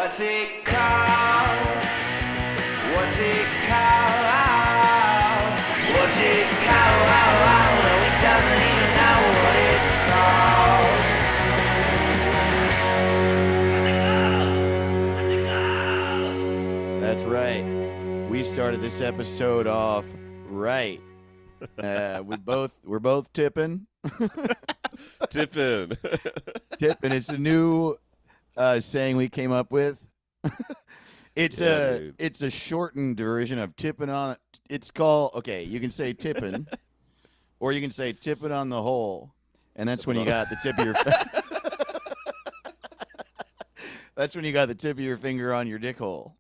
What's it called? What's it called? What's it called? No, he doesn't even know what it's called. What's it called? What's it called? That's right. We started this episode off right. We're both tipping. Tipping. Tipping. It's a new saying we came up with. It's a shortened version of tipping on. It's called, okay, you can say tipping, or you can say tipping on the hole, and that's when you got the tip of your. That's when you got the tip of your finger on your dick hole.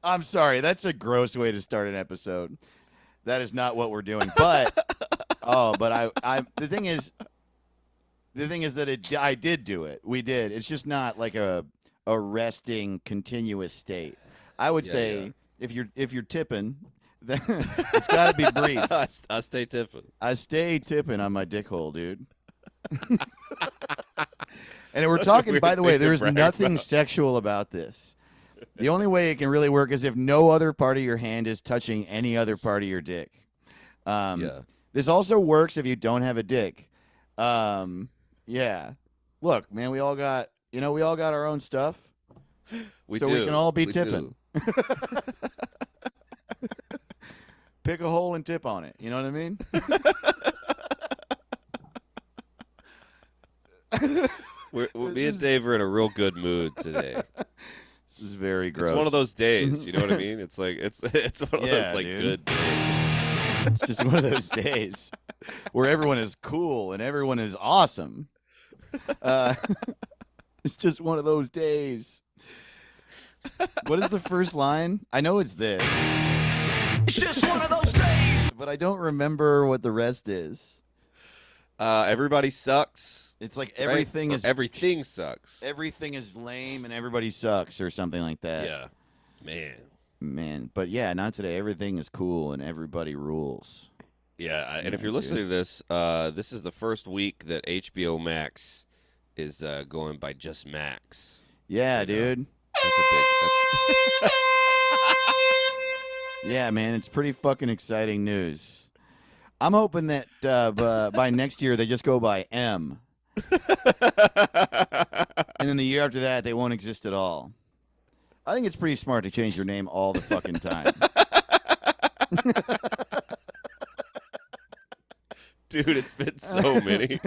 I'm sorry, that's a gross way to start an episode. That is not what we're doing. But the thing is that I did do it. We did. It's just not like a resting continuous state. I would say if you're tipping, then it's got to be brief. I stay tipping. I stay tipping on my dick hole, dude. And we're talking, by the way, there's nothing sexual about this. The only way it can really work is if no other part of your hand is touching any other part of your dick. This also works if you don't have a dick. Yeah. Look, man, we all got our own stuff. We can all be tipping. Pick a hole and tip on it. You know what I mean? Me and Dave are in a real good mood today. This is very gross. It's one of those days, you know what I mean? It's like it's one of those like dude. good days. It's just one of those days where everyone is cool and everyone is awesome. It's just one of those days. What is the first line? I know it's this. It's just one of those days. But I don't remember what the rest is. Everybody sucks. It's like everything is everything sucks. Everything is lame and everybody sucks or something like that. Yeah. Man. But yeah, not today. Everything is cool and everybody rules. Yeah, and if you're listening to this, this is the first week that HBO Max is going by just Max. Yeah, dude. That's a big. Yeah, man, it's pretty fucking exciting news. I'm hoping that by next year they just go by M. And then the year after that, they won't exist at all. I think it's pretty smart to change your name all the fucking time. Dude, it's been so many.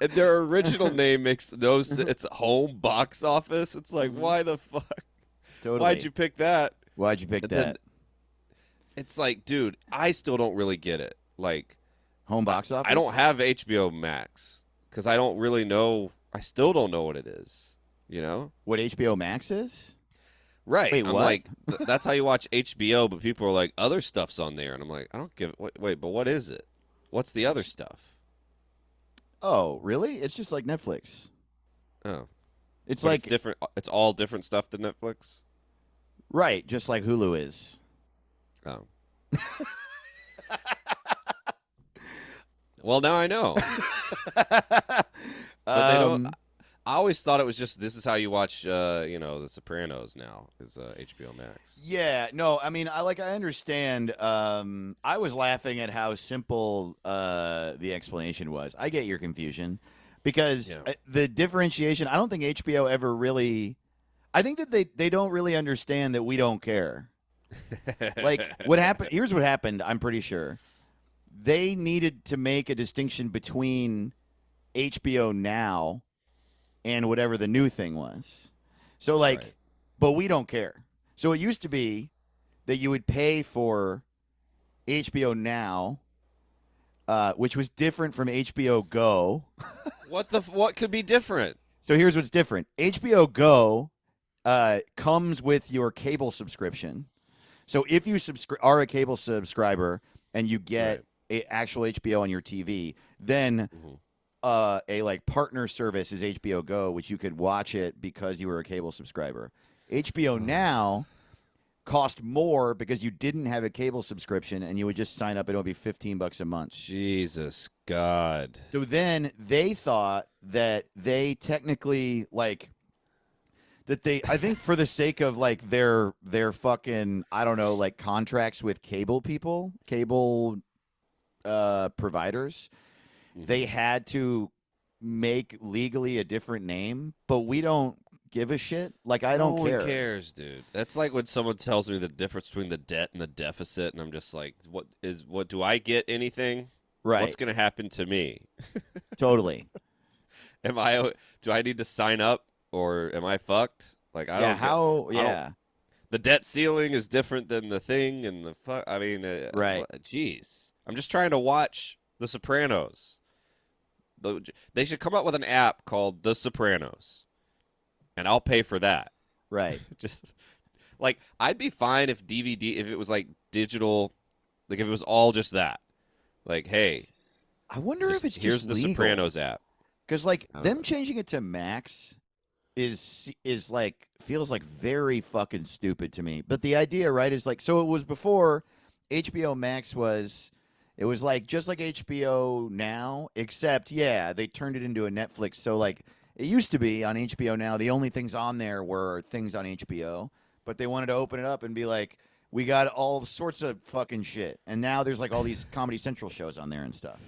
And their original name makes no sense. It's Home Box Office. It's like, why the fuck? Totally. Why'd you pick that? Why'd you pick And that? then it's like, dude, I still don't really get it. Like, Home Box Office? I don't have HBO Max because I don't really know. I still don't know what it is. You know what HBO Max is? Right. Wait, I'm what? like, that's how you watch HBO, but people are like, other stuff's on there. And I'm like, I don't give wait, but what is it? What's the other stuff? Oh, really? It's just like Netflix. Oh. It's But like it's different. It's all different stuff than Netflix? right, just like Hulu is. Oh. Well, now I know. But they don't. I always thought it was just this is how you watch, The Sopranos now is HBO Max. Yeah, no, I mean, I understand. I was laughing at how simple the explanation was. I get your confusion because the differentiation. I don't think HBO ever really. I think that they don't really understand that we don't care. Like what happened? Here's what happened. I'm pretty sure they needed to make a distinction between HBO Now and whatever the new thing was. So like, but we don't care. So it used to be that you would pay for HBO Now, which was different from HBO Go. What could be different? So here's what's different. HBO Go comes with your cable subscription. So if you are a cable subscriber and you get actual HBO on your TV, then a like partner service is HBO Go, which you could watch it because you were a cable subscriber. HBO Now cost more because you didn't have a cable subscription and you would just sign up and it would be $15 a month. Jesus God. So then they thought that they technically like that they I think for the sake of like their fucking I don't know like contracts with cable providers, they had to make legally a different name, but we don't give a shit. Like I don't care. No one cares, dude. That's like when someone tells me the difference between the debt and the deficit, and I'm just like, what do I get anything? Right. What's gonna happen to me? Totally. Do I need to sign up or am I fucked? Like I don't. The debt ceiling is different than the thing, and the fuck. I mean, right. Jeez, I'm just trying to watch The Sopranos. They should come up with an app called The Sopranos, and I'll pay for that. Right. Just like I'd be fine if it was like digital, like if it was all just that. Like, hey, I wonder if it's here's just the legal. Sopranos app. Because like them changing it to Max is like feels like very fucking stupid to me. But the idea, right, is like so it was before HBO Max was like just like HBO Now, except they turned it into a Netflix. So like it used to be on HBO Now, the only things on there were things on HBO, but they wanted to open it up and be like, we got all sorts of fucking shit. And now there's like all these Comedy Central shows on there and stuff.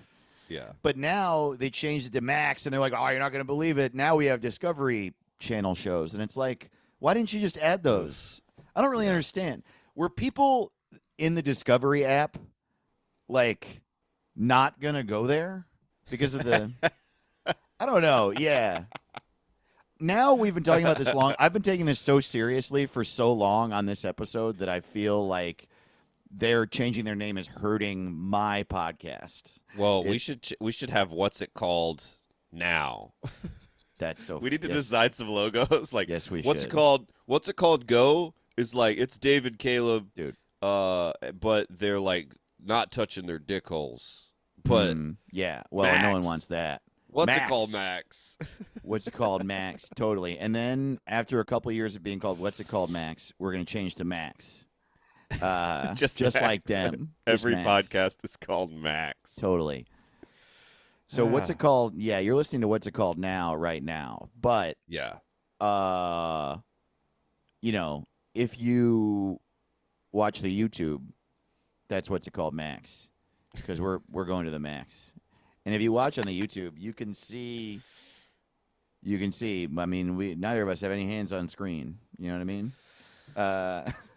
Yeah. But now they changed it to Max, and they're like, oh, you're not going to believe it. Now we have Discovery Channel shows. And it's like, why didn't you just add those? I don't really understand. Were people in the Discovery app, like, not going to go there because of the... I don't know. Yeah. Now we've been talking about this long. I've been taking this so seriously for so long on this episode that I feel like they're changing their name is hurting my podcast. Well, we should have what's it called now. That's so. We need to design some logos. Like, yes, we what's should. it called? What's it called? Go is like it's David Caleb, dude. But they're like not touching their dick holes. But yeah, well, Max. no one wants that. What's Max. it called, Max? What's it called, Max? Totally. And then after a couple of years of being called What's It Called, Max, we're gonna change to Max. Just Max. like them. Every Max. podcast is called Max. Totally. So what's it called? Yeah, you're listening to What's It Called Now, right now. But yeah, you know, if you watch the YouTube, that's What's It Called, Max, because we're going to the Max. And if you watch on the YouTube, you can see. I mean, neither of us have any hands on screen. You know what I mean?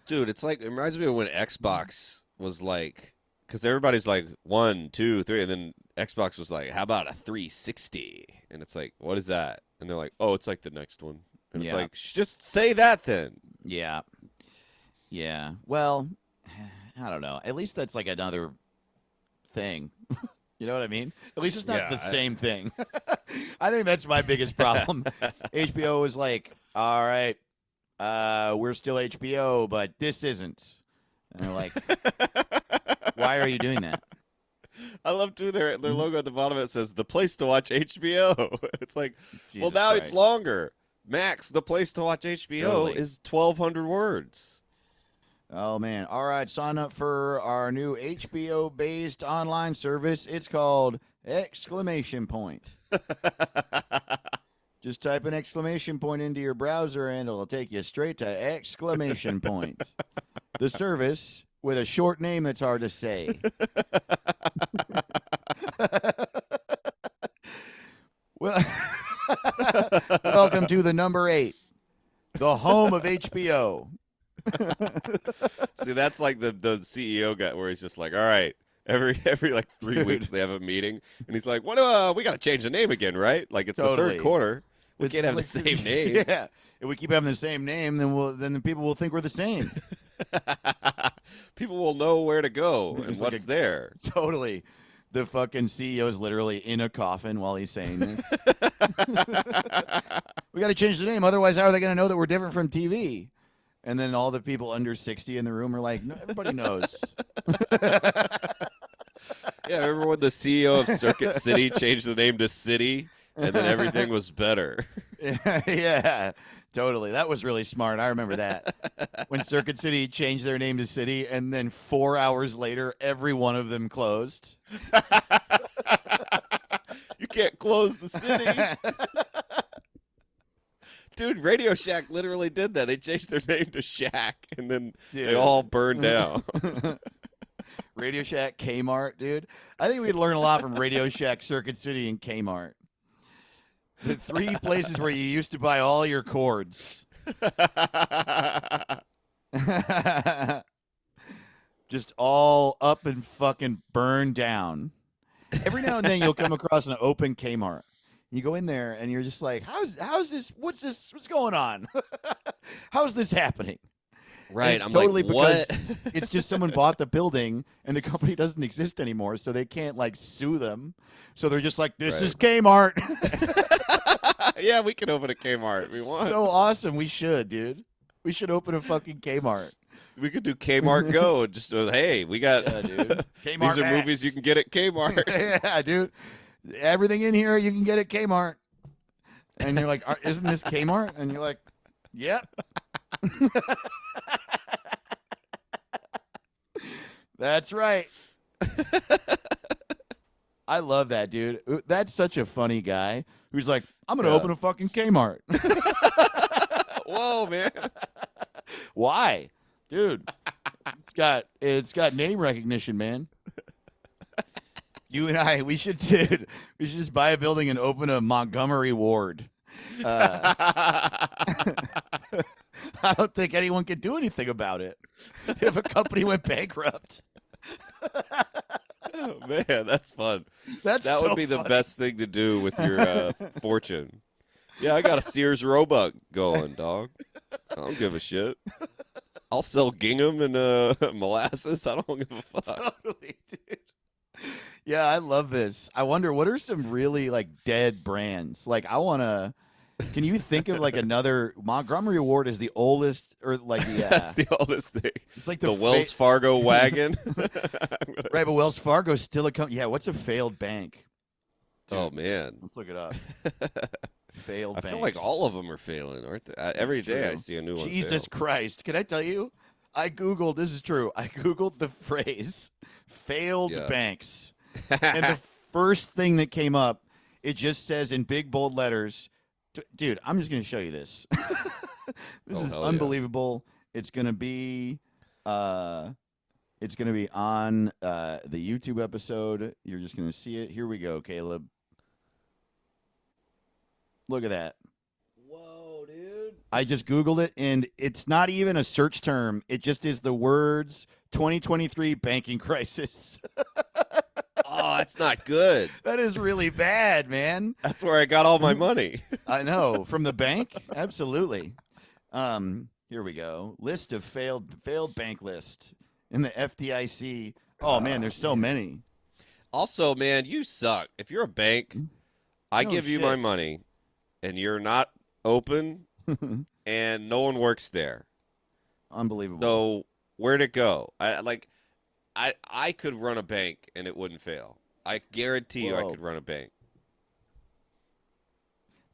Dude, it's like it reminds me of when Xbox was like, because everybody's like 1, 2, 3, and then Xbox was like, how about a 360? And it's like, what is that? And they're like, oh, it's like the next one. And it's like, just say that then. Yeah. Yeah. Well, I don't know. At least that's like another thing. You know what I mean? At least it's not the same thing. I think that's my biggest problem. HBO was like, all right, we're still HBO, but this isn't. And they're like, why are you doing that? I love too their logo at the bottom. It says the place to watch HBO. It's like, well, now Christ. it's longer. Max, the place to watch HBO is 1,200 words. Oh man! All right, sign up for our new HBO-based online service. It's called Exclamation Point. Just type an exclamation point into your browser, and it'll take you straight to Exclamation Point, the service with a short name that's hard to say. Well, welcome to the number 8, the home of HBO. See, that's like the CEO guy where he's just like, all right, every like 3 weeks they have a meeting, and he's like, what? We got to change the name again, right? Like it's the third quarter. We can't have the same name. Yeah, if we keep having the same name, then the people will think we're the same. People will know where to go and what's there. Totally. The fucking CEO is literally in a coffin while he's saying this. We got to change the name, otherwise how are they going to know that we're different from TV? And then all the people under 60 in the room are like, no, everybody knows. Yeah, remember when the CEO of Circuit City changed the name to City, and then everything was better? Yeah, totally. That was really smart. I remember that. When Circuit City changed their name to City, and then 4 hours later, every one of them closed. You can't close the city. Dude, Radio Shack literally did that. They changed their name to Shack, and then they Dude. all burned down. Radio Shack, Kmart, dude. I think we'd learn a lot from Radio Shack, Circuit City, and Kmart. The three places where you used to buy all your cords. Just all up and fucking burned down. Every now and then you'll come across an open Kmart. You go in there and you're just like, how's this? What's going on? How's this happening? Right. It's I'm totally like, what? because it's just someone bought the building and the company doesn't exist anymore, so they can't like sue them. So they're just like, this is Kmart. Yeah, we can open a Kmart if we want. So awesome. We should, dude. We should open a fucking Kmart. We could do Kmart Go and just hey, we got Dude. Kmart these are Max. movies you can get at Kmart. Yeah, dude. Everything in here you can get at Kmart. And you're like, isn't this Kmart? And you're like, yep. That's right. I love that, dude. That's such a funny guy who's like, I'm going to open a fucking Kmart. Whoa, man. Why? Dude, it's got name recognition, man. You and I, we should just buy a building and open a Montgomery Ward. I don't think anyone could do anything about it if a company went bankrupt. Oh, man, that's fun. That would be the best thing to do with your fortune. Yeah, I got a Sears Roebuck going, dog. I don't give a shit. I'll sell gingham and molasses. I don't give a fuck. Totally, dude. Yeah, I love this. I wonder what are some really like dead brands. Like I want to. Can you think of like another? Montgomery Ward is the oldest, or like That's the oldest thing. It's like the Wells Fargo wagon. Right, but Wells Fargo's still a company. Yeah, what's a failed bank? Dude, oh man, let's look it up. Failed I banks. feel like all of them are failing, aren't they? Every day true. I see a new one. Jesus Christ. Can I tell you? I Googled, this is true. I Googled the phrase failed banks. And the first thing that came up, it just says in big bold letters, dude, I'm just going to show you this. This is unbelievable. It's going to be on the YouTube episode. You're just going to see it. Here we go, Caleb. Look at that. Whoa, dude. I just Googled it, and it's not even a search term. It just is the words 2023 banking crisis. Oh, that's not good. That is really bad, man. That's where I got all my money. I know. From the bank? Absolutely. Here we go. List of failed bank list in the FDIC. Oh, man, there's so many. Also, man, you suck. If you're a bank, I give you my money, and you're not open, and no one works there. Unbelievable. So where'd it go? I could run a bank, and it wouldn't fail. I guarantee you I could run a bank.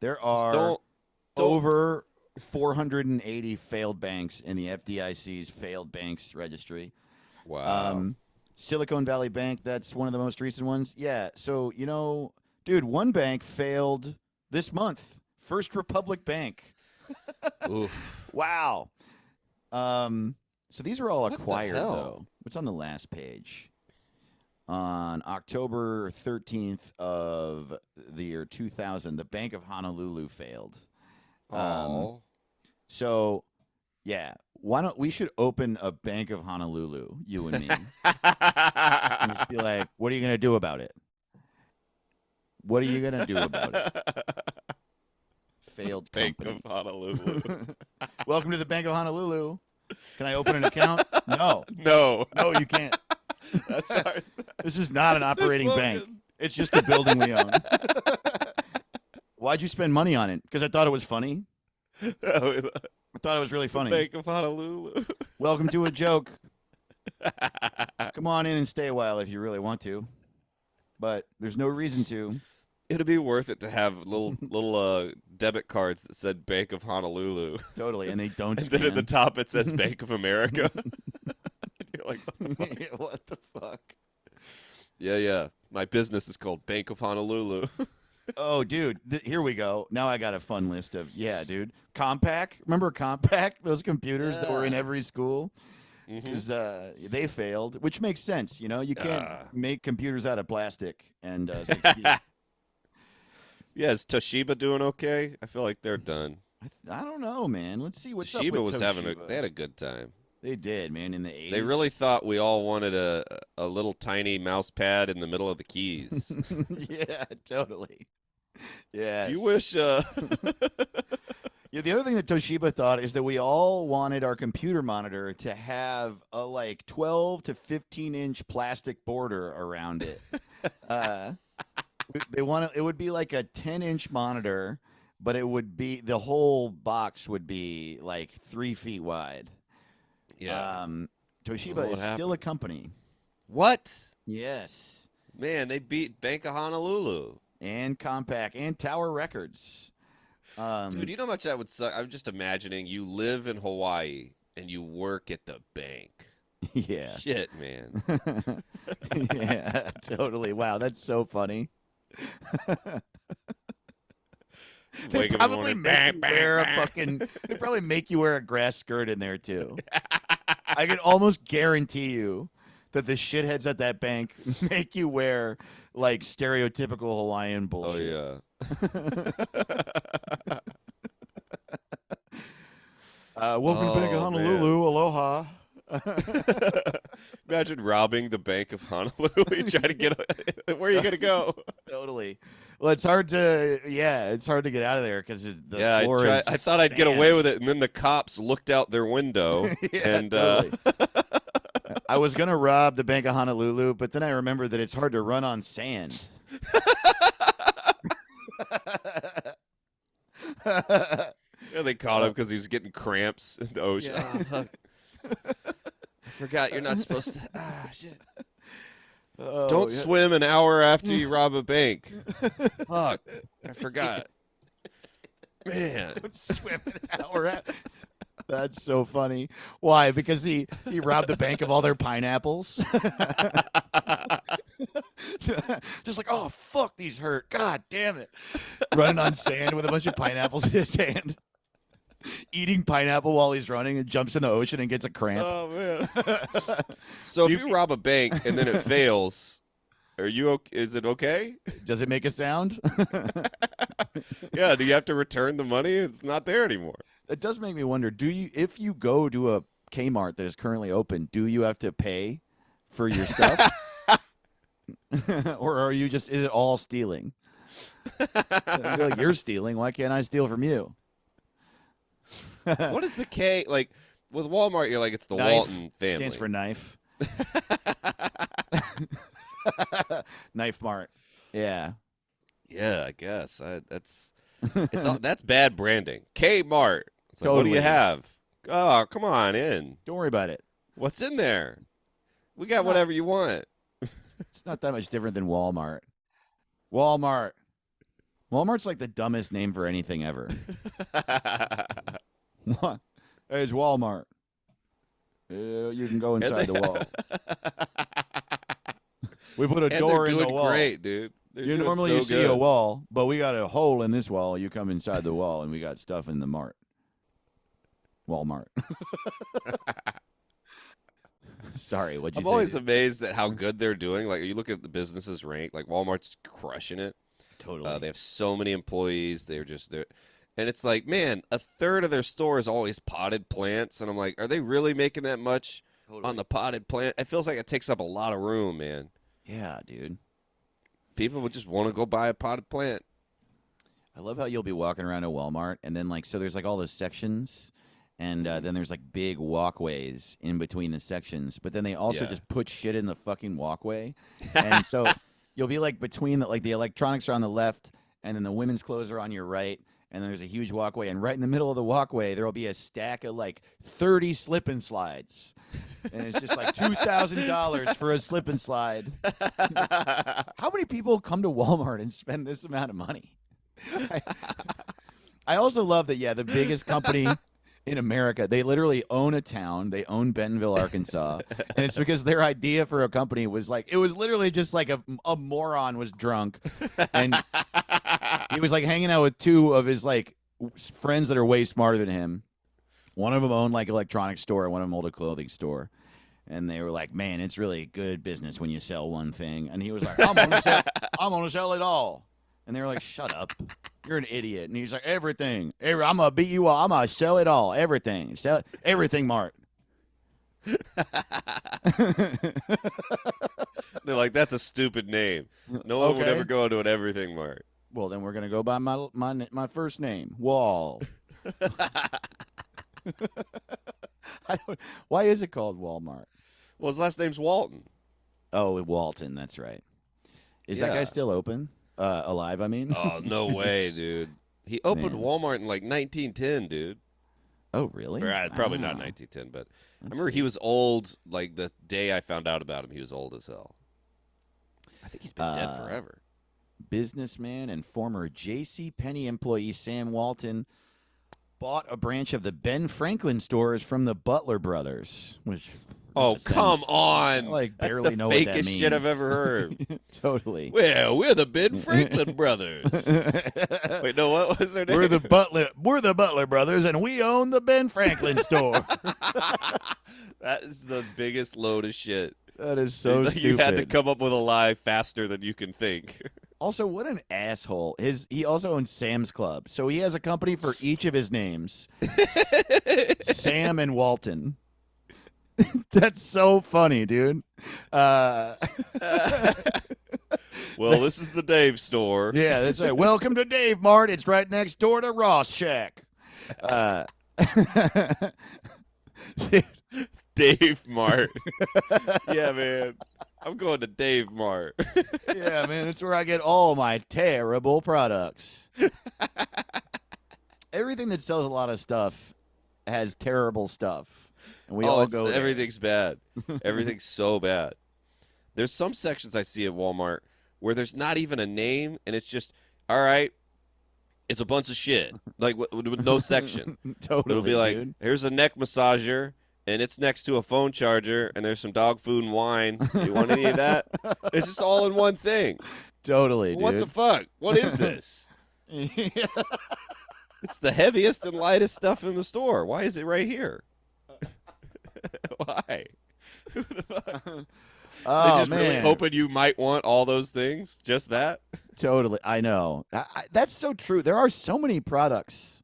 There are over 480 failed banks in the FDIC's failed banks registry. Wow. Silicon Valley Bank, that's one of the most recent ones. Yeah, so, dude, one bank failed this month. First Republic Bank. Oof. Wow. So these are all acquired, hell? though. What's on the last page? On October 13th of the year 2000, the Bank of Honolulu failed. So, yeah, we should open a Bank of Honolulu, you and me. And just be like, what are you going to do about it? What are you going to do about it? Failed company. Bank of Honolulu. Welcome to the Bank of Honolulu. Can I open an account? No. No. No, you can't. That's ours. This is not an operating bank. It's just a building we own. Why'd you spend money on it? Because I thought it was funny. I thought it was really funny. Bank of Honolulu. Welcome to a joke. Come on in and stay a while if you really want to. But there's no reason to. It'd be worth it to have little debit cards that said Bank of Honolulu. Totally, and they don't And scan. then at the top it says Bank of America. You're like, what the fuck? Yeah, what the fuck? Yeah. My business is called Bank of Honolulu. Oh, dude, here we go. Now I got a fun list of dude. Compaq, remember Compaq? Those computers that were in every school. Because they failed, which makes sense. You know, you can't make computers out of plastic and succeed. Yeah, is Toshiba doing okay? I feel like they're done. I don't know, man. Let's see what's up Toshiba with was Toshiba. they had a good time. They did, man, in the 80s. They really thought we all wanted a little tiny mouse pad in the middle of the keys. Yeah, totally. Yeah. Do you wish? Yeah, the other thing that Toshiba thought is that we all wanted our computer monitor to have a like 12 to 15-inch plastic border around it. They want it would be like a 10-inch monitor, but it would be the whole box would be like 3 feet wide. Yeah. Toshiba What is happened? still a company. What? Yes. Man, they beat Bank of Honolulu. And Compaq and Tower Records. Dude, you know how much that would suck? I'm just imagining you live in Hawaii and you work at the bank. Yeah. Shit, man. Yeah, totally. Wow, that's so funny. They Wake up in the probably morning, make bang, you bang, wear bang. a fucking. They probably make you wear a grass skirt in there too. I can almost guarantee you that the shitheads at that bank make you wear like stereotypical Hawaiian Oh, bullshit. yeah. Welcome to Bank of Oh, Honolulu. Aloha. Imagine robbing the Bank of Honolulu. You try to get. Where are you gonna go? Totally. Well, it's hard to it's hard to get out of there because the floor is I thought I'd get away with it, and then the cops looked out their window, and totally. I was gonna rob the Bank of Honolulu, but then I remembered that it's hard to run on sand. yeah, they caught him because he was getting cramps in the ocean. Yeah. Oh, fuck. I forgot you're not supposed to. Shit. Oh, Don't yeah. swim an hour after you rob a bank. Fuck. I forgot. Man. Don't swim an hour out. That's so funny. Why? Because he robbed the bank of all their pineapples. Just like, oh fuck, these hurt. God damn it. Running on sand with a bunch of pineapples in his hand. Eating pineapple while he's running and jumps in the ocean and gets a cramp. Oh man. So if you rob a bank and then it fails, are you okay? Is it okay? Does it make a sound? Yeah, do you have to return the money? It's not there anymore. It does make me wonder, if you go to a Kmart that is currently open, do you have to pay for your stuff? Or are you is it all stealing? I feel like you're stealing. Why can't I steal from you? What is the K like with Walmart? You're like it's the Knife Walton family. Stands for knife. Knife Mart. Yeah. Yeah, I guess that's that's bad branding. Kmart. It's like, what do you Totally. have? Oh, come on in. Don't worry about it. What's in there? We got whatever you want. It's not that much different than Walmart. Walmart. Walmart's like the dumbest name for anything ever. What? Hey, it's Walmart. You can go inside the wall. We put a And door they're in the doing wall. great, dude. They're You doing normally so you see a good. wall, but we got a hole in this wall. You come inside the wall, and we got stuff in the mart. Walmart. Sorry, what'd you I'm say? always amazed at how good they're doing. Like, you look at the businesses ranked, like Walmart's crushing it. Totally. They have so many employees. They're and it's like, man, a third of their store is always potted plants, and I'm like, are they really making that much on the potted plant? It feels like it takes up a lot of room, man. Yeah, dude. People would just want to go buy a potted plant. I love how you'll be walking around a Walmart, and then so there's like all those sections, and then there's like big walkways in between the sections. But then they also Yeah. just put shit in the fucking walkway, and so you'll be like between the electronics are on the left, and then the women's clothes are on your right, and then there's a huge walkway, and right in the middle of the walkway there will be a stack of like 30 slip and slides, and it's just like $2,000 for a slip and slide. How many people come to Walmart and spend this amount of money? I also love that. Yeah, the biggest company in America, they literally own a town. They own Bentonville, Arkansas, and it's because their idea for a company was like it was literally just like a moron was drunk, and he was like hanging out with two of his like friends that are way smarter than him. One of them owned like electronics store, and one of them owned a clothing store. And they were like, "Man, it's really good business when you sell one thing." And he was like, I'm gonna sell it all." And they were like, "Shut up, you're an idiot." And he's like, "Everything, I'm gonna beat you all. I'm gonna sell it all, everything, sell everything, Mart." They're like, that's a stupid name. No one would Okay. ever go into an Everything Mart. Well, then we're gonna go by my first name, Wall. Why is it called Walmart? Well, his last name's Walton. Oh, Walton. That's right. Is that guy Yeah. still open? Alive? I mean. Oh, no way, dude. He opened Man. Walmart in like 1910, dude. Oh, really? Or, probably not Wow. 1910, but I Let's remember see. he was old. Like the day I found out about him, he was old as hell. I think he's been dead forever. Businessman and former J.C. Penney employee Sam Walton bought a branch of the Ben Franklin stores from the Butler brothers. Which Oh, that's a come sentence on. I, like That's barely the know what that fakest shit I've means. ever heard. Totally. Well, we're the Ben Franklin brothers. Wait, no, what was their name? We're the Butler brothers, and we own the Ben Franklin store. That is the biggest load of shit. That is so you stupid. had to come up with a lie faster than you can think. Also, what an asshole. He also owns Sam's Club. So he has a company for each of his names. Sam and Walton. That's so funny, dude. Well, this is the Dave store. Yeah, that's right. Welcome to Dave Mart. It's right next door to Ross Shack. Dave Mart. Yeah, man. I'm going to Dave Mart. Yeah, man, it's where I get all my terrible products. Everything that sells a lot of stuff has terrible stuff, and we all go there. Everything's bad. Everything's so bad. There's some sections I see at Walmart where there's not even a name, and it's just, all right, it's a bunch of shit, like with no section. Totally, It'll be like, dude. here's a neck massager, and it's next to a phone charger, and there's some dog food and wine. You want any of that? It's just all in one thing. Totally, What the dude. fuck? What is this? Yeah. It's the heaviest and lightest stuff in the store. Why is it right here? Why? Who the fuck? They Oh just really man, hoping you might want all those things? Just that? totally. I know. That's so true. There are so many products.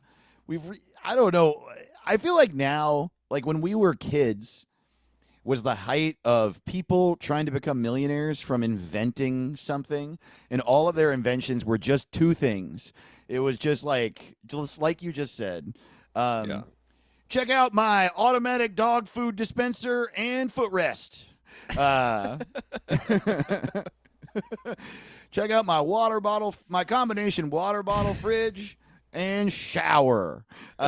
I don't know. I feel like now, like when we were kids, was the height of people trying to become millionaires from inventing something, and all of their inventions were just two things. It was just like you just said. Yeah. Check out my automatic dog food dispenser and footrest. Check out my water bottle, my combination water bottle, fridge, and shower. Dude,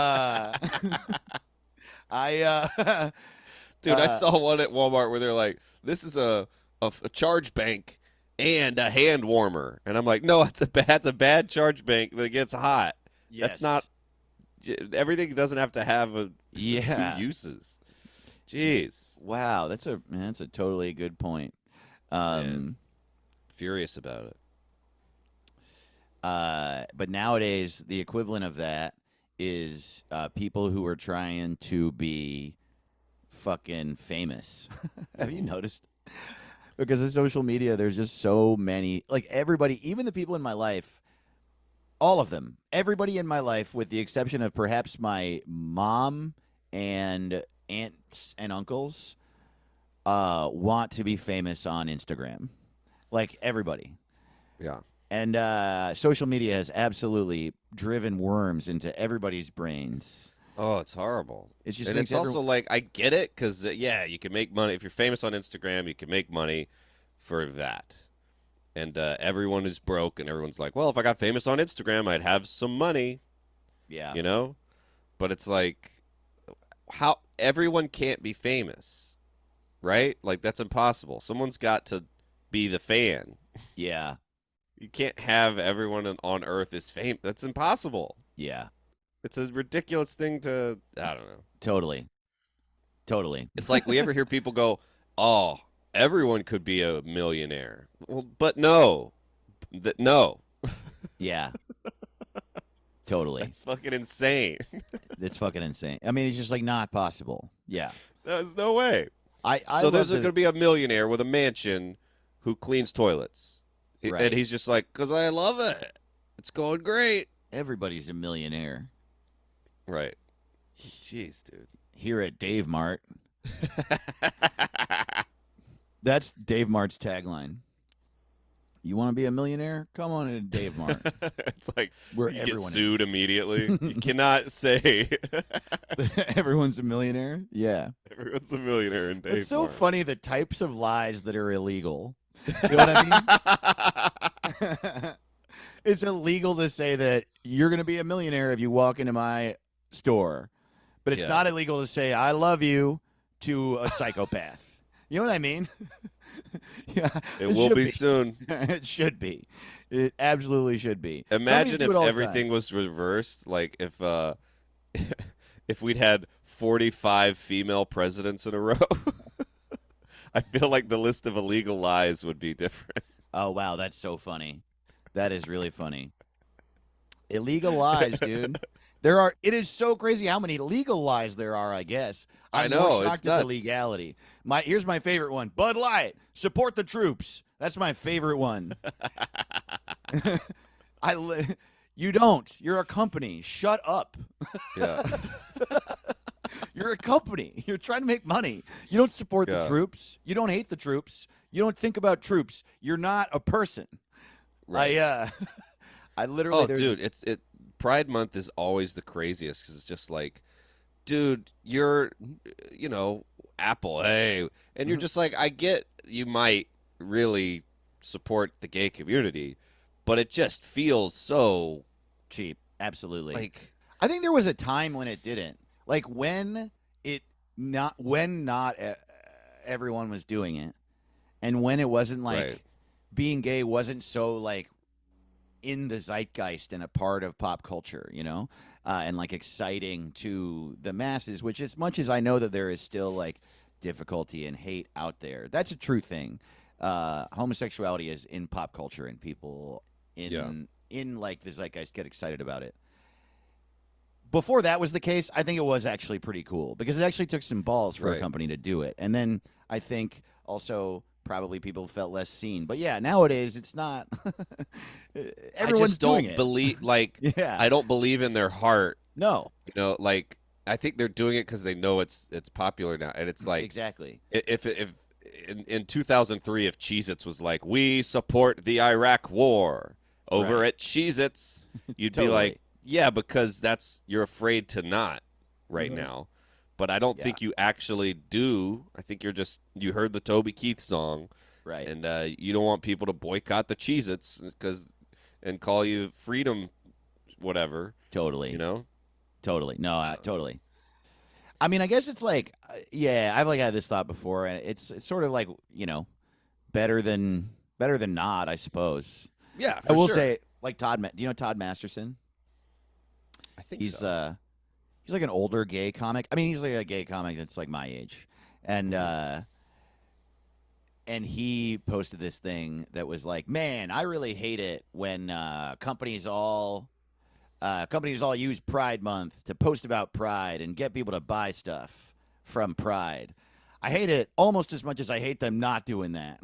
I saw one at Walmart where they're like, this is a charge bank and a hand warmer. And I'm like, no, that's a bad charge bank that gets hot. That's not everything doesn't have to have two uses. Jeez. Wow, that's a totally good point. Man. Furious about it. But nowadays, the equivalent of that is people who are trying to be fucking famous. Have you noticed? Because of social media, there's just so many. Like everybody, even the people in my life, all of them, everybody in my life, with the exception of perhaps my mom and aunts and uncles, want to be famous on Instagram. Like everybody. Yeah. And social media has absolutely driven worms into everybody's brains. Oh, it's horrible. It just and makes it's also like, I get it, because, yeah, you can make money. If you're famous on Instagram, you can make money for that. And everyone is broke, and everyone's like, well, if I got famous on Instagram, I'd have some money, yeah. you know? But it's like, how everyone can't be famous, right? Like, that's impossible. Someone's got to be the fan. Yeah. You can't have everyone on Earth is famous. That's impossible. Yeah. It's a ridiculous thing to. I don't know. Totally. It's like we ever hear people go, "Oh, everyone could be a millionaire." Well, but no, no, Yeah. Totally. that's fucking insane. It's fucking insane. I mean, it's just like not possible. Yeah. There's no way. I So love there's the- going to be a millionaire with a mansion who cleans toilets, Right. and he's just like, "Cause I love it. It's going great." everybody's a millionaire Right. Jeez, dude. here at Dave Mart. That's Dave Mart's tagline. You want to be a millionaire? Come on in Dave Mart. It's like Where you get everyone sued immediately. You cannot say Everyone's a millionaire. Yeah. everyone's a millionaire in Dave It's so Mart. funny the types of lies that are illegal. You know what I mean? It's illegal to say that you're going to be a millionaire if you walk into my store, but it's Yeah. not illegal to say I love you to a psychopath. You know what I mean? Yeah, It will should be soon. It should be. It absolutely should be. Imagine Companies do if it all the everything time. was reversed. Like if if we'd had 45 female presidents in a row. I feel like the list of illegal lies would be different. Oh wow, that's so funny. That is really funny. Illegal lies, dude. It is so crazy how many legal lies there are, I guess. I I'm know, more it's shocked at the nuts. legality. Here's my favorite one. Bud Light, support the troops. That's my favorite one. You don't. You're a company. Shut up. Yeah. You're a company. You're trying to make money. You don't support the Yeah. troops. You don't hate the troops. You don't think about troops. You're not a person. Right. I literally. Oh, there's- dude, Pride Month is always the craziest because it's just like, dude, you're, Apple, hey, and you're just like, I get you might really support the gay community, but it just feels so cheap. Absolutely. like, I think there was a time when it didn't. Like when not everyone was doing it, and when it wasn't like Right. being gay wasn't so like in the zeitgeist and a part of pop culture, and like exciting to the masses. Which, as much as I know that there is still like difficulty and hate out there, that's a true thing. Homosexuality is in pop culture, and people in like the zeitgeist get excited about it. Before that was the case, I think it was actually pretty cool because it actually took some balls for a Right. company to do it. And then I think also probably people felt less seen. But yeah, nowadays it's not. Everyone's I just doing don't it. believe, like, Yeah. I don't believe in their heart, No. like, I think they're doing it because they know it's popular now, and it's like, Exactly. if in 2003, if Cheez-Its was like, we support the Iraq war over Right. at Cheez-Its, you'd be Totally. like, yeah, because you're afraid to not right Mhm. now. But I don't think you actually do. I think you heard the Toby Keith song, Right. and you don't want people to boycott the Cheez-Its and call you freedom whatever, Totally. Totally. No, totally. I mean, I guess it's like, I've like had this thought before, and it's sort of like better than not, I suppose. Yeah, I will say, like Todd. Do you know Todd Masterson? I think He's so. he's like an older gay comic. I mean, he's like a gay comic that's like my age, and he posted this thing that was like, man, I really hate it when companies all use Pride Month to post about Pride and get people to buy stuff from Pride. I hate it almost as much as I hate them not doing that.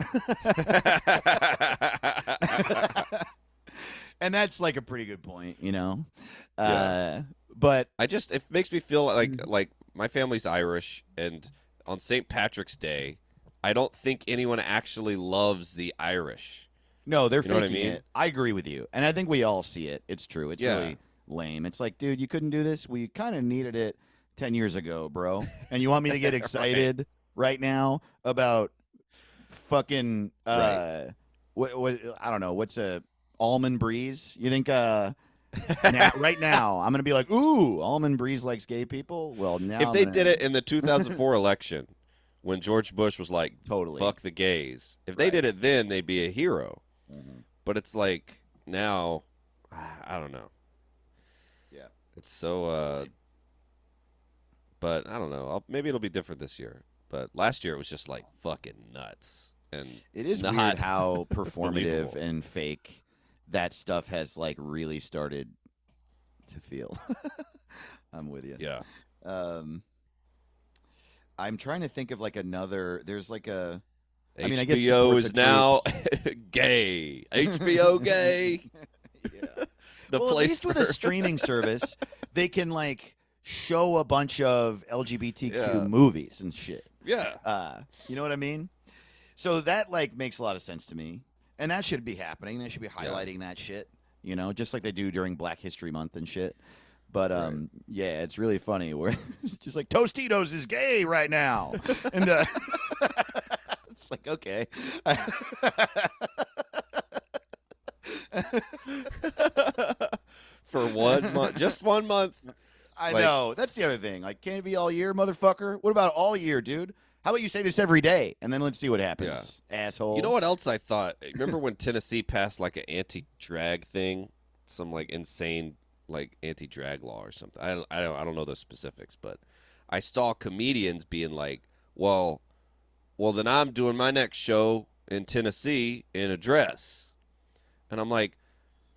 And that's like a pretty good point, Yeah. But it makes me feel like my family's Irish, and on St. Patrick's Day, I don't think anyone actually loves the Irish. no, they're You know what I faking mean? it. I agree with you, and I think we all see it. It's true. It's Yeah. really lame. It's like, dude, you couldn't do this. We kind of needed it 10 years ago, bro. And you want me to get excited right now about fucking what I don't know, what's a almond breeze? You think right now I'm gonna be like, ooh, almond breeze likes gay people? Well, now If I'm they gonna- did it in the 2004 election, when George Bush was like, totally "Fuck the gays," if they Right. did it then, they'd be a hero. Mhm. But it's like now, I don't know. Yeah. It's so. But I don't know. Maybe it'll be different this year. But last year it was just like fucking nuts. And It is not weird how performative believable. and fake that stuff has like really started to feel. I'm with you. Yeah. I'm trying to think of like another. There's like a. I HBO mean, I guess support is the now troops. gay. HBO gay. Yeah. The Well, at place least with for- a streaming service, they can like show a bunch of LGBTQ Yeah. movies and shit. Yeah. You know what I mean? So that like makes a lot of sense to me, and that should be happening. They should be highlighting that shit. You know, just like they do during Black History Month and shit. But yeah, it's really funny where it's just like Tostitos is gay right now, and it's like okay. For 1 month, just 1 month. I Like- know. That's the other thing. Like, can't it be all year, motherfucker? What about all year, dude? How about you say this every day, and then let's see what happens, asshole. You know what else I thought? Remember when Tennessee passed like an anti-drag thing, some like insane like anti-drag law or something? I don't know the specifics, but I saw comedians being like, "Well, then I'm doing my next show in Tennessee in a dress," and I'm like,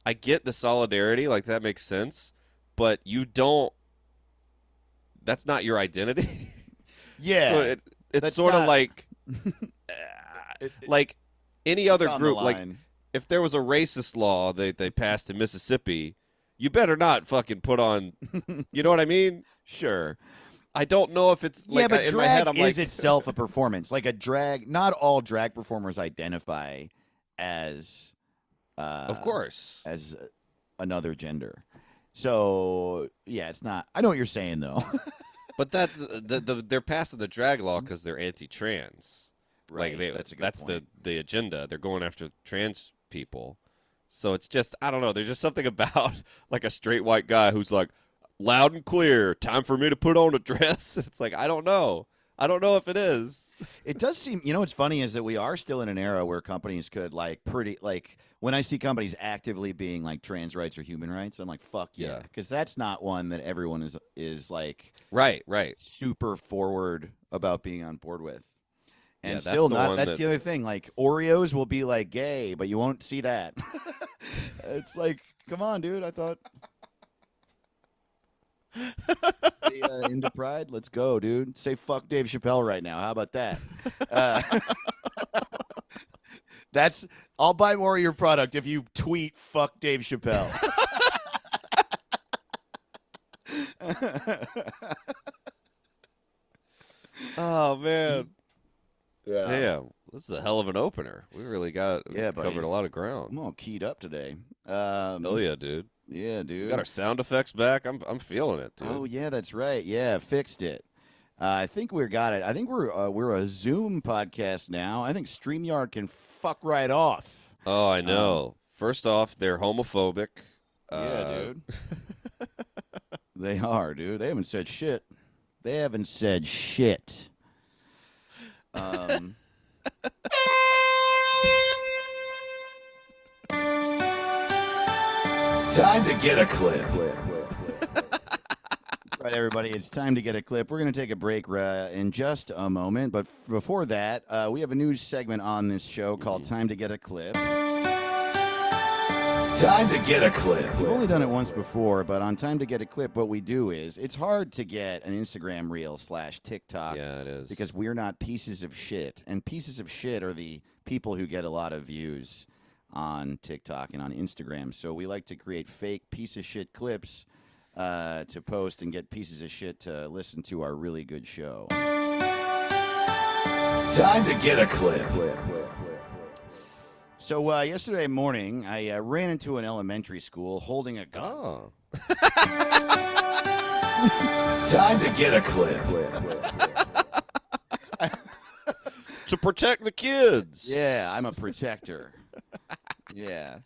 I get the solidarity, like that makes sense, but you don't. That's not your identity. Yeah. So it's That's sort of not- like, like any other It's on the group. Like line. if there was a racist law they passed in Mississippi, you better not fucking put on. You know what I mean? Sure. I don't know if it's like Yeah, but in my drag head I'm is like, itself a performance. Like a drag, not all drag performers identify as, of course. as another gender. So yeah, it's not. I know what you're saying though. But that's they're passing the drag law because they're anti-trans. Like That's a good that's point. the agenda. They're going after trans people. So it's just I don't know. There's just something about like a straight white guy who's like loud and clear. Time for me to put on a dress. It's like I don't know. I don't know if it is. It does seem, you know, what's funny is that we are still in an era where companies could when I see companies actively being like trans rights or human rights, I'm like, fuck yeah, Yeah. because that's not one that everyone is like Right. super forward about being on board with. And Yeah, that's still the not. one That's that- the other thing. Like Oreos will be like gay, but you won't see that. It's like, come on, dude. I thought. Into Pride, let's go, dude. Say fuck Dave Chappelle right now. How about that? Uh, I'll buy more of your product if you tweet fuck Dave Chappelle. Oh man. Yeah. Damn. This is a hell of an opener. We really got Yeah, buddy. covered a lot of ground. I'm all keyed up today. Hell yeah, dude. Yeah, We dude. got our sound effects back. I'm feeling it, dude. Oh yeah, that's right. Yeah, fixed it. I think we got it. I think we're a Zoom podcast now. I think StreamYard can fuck right off. Oh, I know. First off, they're homophobic. Yeah, dude. They are, dude. They haven't said shit. They haven't said shit. Time to get a clip. Right, everybody, it's time to get a clip. We're going to take a break in just a moment, but before that, we have a new segment on this show called Time to Get a Clip. Time to get a clip. We've only done it once before, but on Time to Get a Clip, what we do is it's hard to get an Instagram reel / TikTok Yeah, it is. because we're not pieces of shit. And pieces of shit are the people who get a lot of views on TikTok and on Instagram. So we like to create fake piece of shit clips to post and get pieces of shit to listen to our really good show. Time to get a clip. So yesterday morning, I ran into an elementary school holding a gun. Oh. Time to get a clip. To protect the kids. Yeah, I'm a protector. Yeah.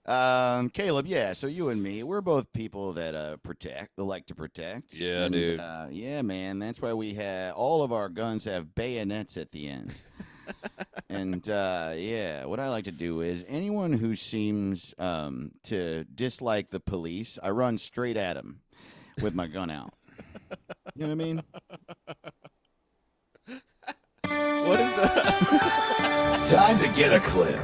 Caleb, yeah, so you and me, we're both people that like to protect. Yeah, And, dude. Yeah, man, that's why we have all of our guns have bayonets at the end. And yeah, what I like to do is anyone who seems to dislike the police, I run straight at them with my gun out. You know what I mean? What is that? Time to get a clip.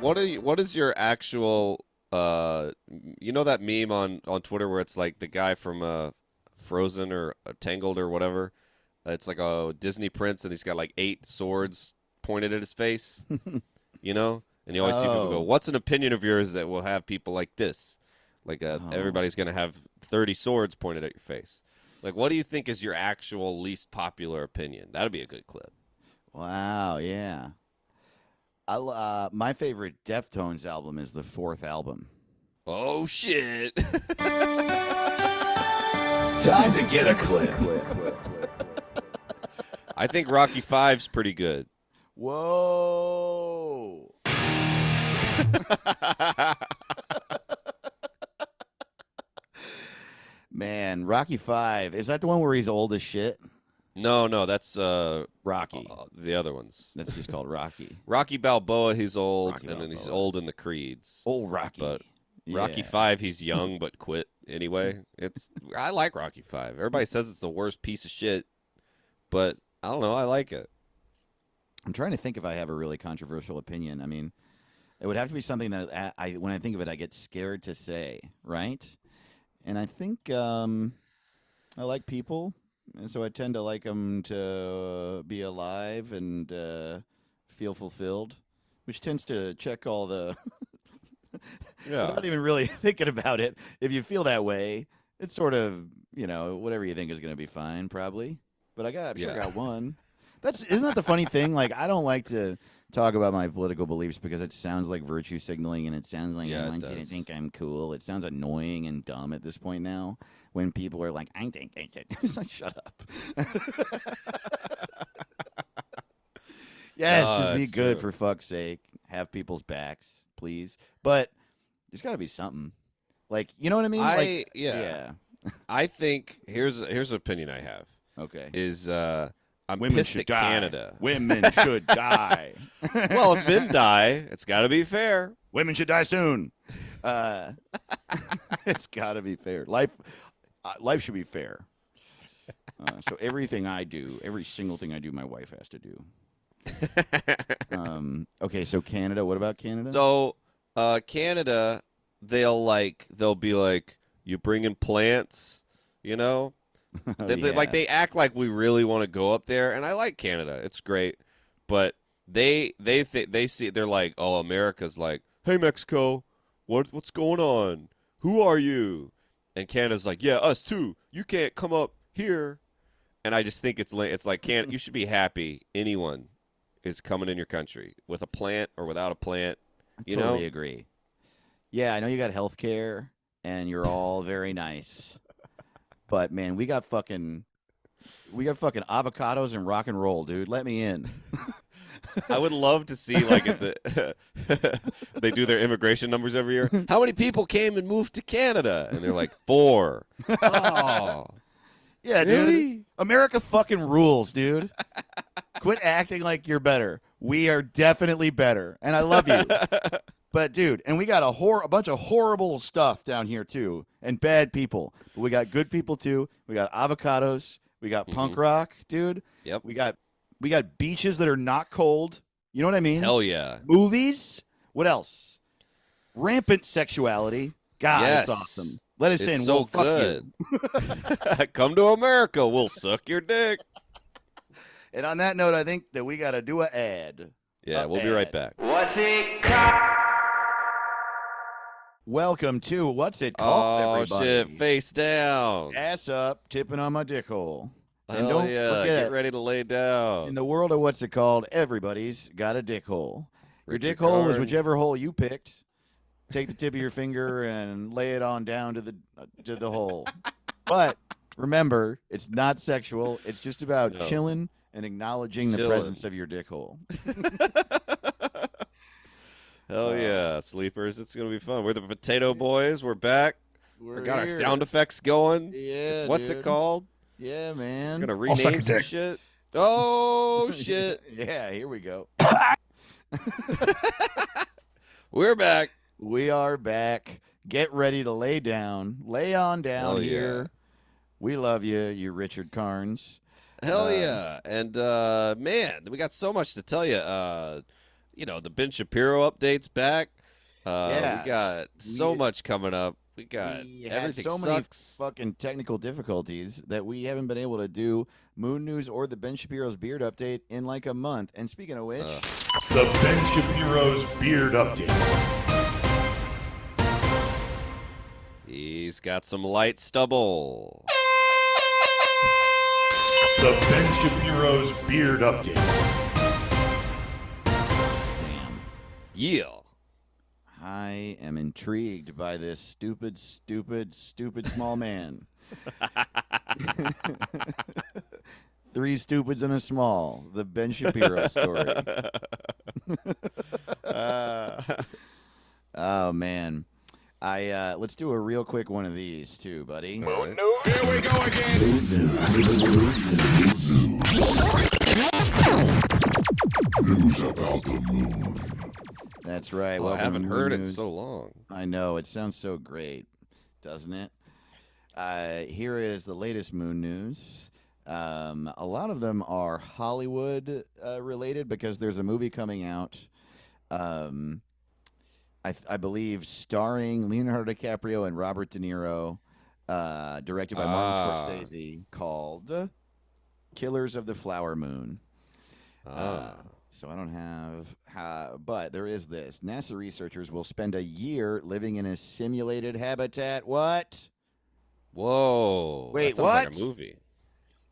What is your actual you know that meme on Twitter where it's like the guy from Frozen or Tangled or whatever? It's like a Disney prince and he's got like 8 swords pointed at his face. You know? And you always see people go, "What's an opinion of yours that will have people like this?" Like everybody's going to have 30 swords pointed at your face. Like, what do you think is your actual least popular opinion? That'd be a good clip. Wow, yeah. My favorite Deftones album is the 4th album. Oh, shit. Time to get a clip. I think Rocky V's pretty good. Whoa. Man, Rocky 5. Is that the one where he's old as shit? No, that's Rocky. The other ones. That's just called Rocky. Rocky Balboa, he's old, Rocky and then he's Balboa. old in the Creeds. Old Rocky. But Rocky Yeah. 5, he's young but quit anyway. I like Rocky 5. Everybody says it's the worst piece of shit, but I don't know. I like it. I'm trying to think if I have a really controversial opinion. I mean, it would have to be something that when I think of it, I get scared to say, right? And I think I like people, and so I tend to like them to be alive and feel fulfilled, which tends to check all the. Yeah. Without even really thinking about it, if you feel that way, it's sort of whatever you think is going to be fine, probably. But I'm sure I got one. Isn't that the funny thing? Like, I don't like to talk about my political beliefs because it sounds like virtue signaling, and it sounds like I want you to think I'm cool. It sounds annoying and dumb at this point now when people are like, I think they should. It's like, shut up. Yes, just be good for fuck's sake. Have people's backs, please. But there's got to be something. Like, you know what I mean? Yeah. I think here's an opinion I have. Okay. Is I'm Women pissed should at die. Canada. Women should die. Well, if men die, it's got to be fair. Women should die soon. It's got to be fair. Life should be fair. So everything I do, every single thing I do, my wife has to do. Okay, so Canada. What about Canada? So Canada, they'll be like, you bring in plants, you know? They act like we really want to go up there, and I like Canada. It's great, but they're like, oh, America's like, hey, Mexico, what's going on? Who are you? And Canada's like, yeah, us too. You can't come up here. And I just think it's like you should be happy anyone is coming in your country with a plant or without a plant. I totally agree. Yeah, I know you got health care, and you're all very nice. But man, we got fucking avocados and rock and roll, dude. Let me in. I would love to see like they do their immigration numbers every year. How many people came and moved to Canada? And they're like 4. Oh, yeah, dude. really? America fucking rules, dude. Quit acting like you're better. We are definitely better, and I love you. But dude, and we got a bunch of horrible stuff down here too, and bad people. But we got good people too. We got avocados. We got punk rock, dude. Yep. We got beaches that are not cold. You know what I mean? Hell yeah. Movies. What else? Rampant sexuality. God, Yes. it's awesome. Let us in. So We'll fuck good. you. Come to America. We'll suck your dick. And on that note, I think that we got to do an ad. Yeah, we'll be right back. What's it called? Welcome to What's It Called, Oh, everybody? shit. Face down. Ass up, tipping on my dick hole. And Hell don't yeah. forget, Get ready to lay down. in the world of What's It Called, everybody's got a dick hole. Your Richard dick hole is Karn. whichever hole you picked. Take the tip of your finger and lay it on down to the hole. But remember, it's not sexual. It's just about No. chilling and acknowledging the Chillin'. presence of your dick hole. Hell yeah, sleepers. It's going to be fun. We're the Potato Boys. We're back. We're We got our here. sound effects going. Yeah, What's dude. it called? Yeah, man. We're going to I'll suck rename a some dick. shit. Oh shit! Yeah, here we go. We're back. We are back. Get ready to lay down. Lay on down Hell yeah. here. We love you Richard Carnes. Hell yeah! And man, we got so much to tell you. The Ben Shapiro update's back. Yeah, We got so much coming up. We got We had everything so many sucks. fucking technical difficulties that we haven't been able to do Moon News or the Ben Shapiro's beard update in like a month. And speaking of which, The Ben Shapiro's Beard Update. He's got some light stubble. The Ben Shapiro's Beard Update. damn, Yeah. I am intrigued by this stupid small man. Three stupids and a small. The Ben Shapiro story. Oh man. Let's do a real quick one of these too, buddy. News about the moon. That's right. Well, I Welcome to haven't Moon heard it in News. so long. I know. It sounds so great, doesn't it? Here is the latest Moon News. A lot of them are Hollywood related because there's a movie coming out, I believe, starring Leonardo DiCaprio and Robert De Niro, directed by Martin Scorsese, called Killers of the Flower Moon. So I don't have, but there is this. NASA researchers will spend a year living in a simulated habitat. What? Whoa. Wait, that sounds like what? a movie.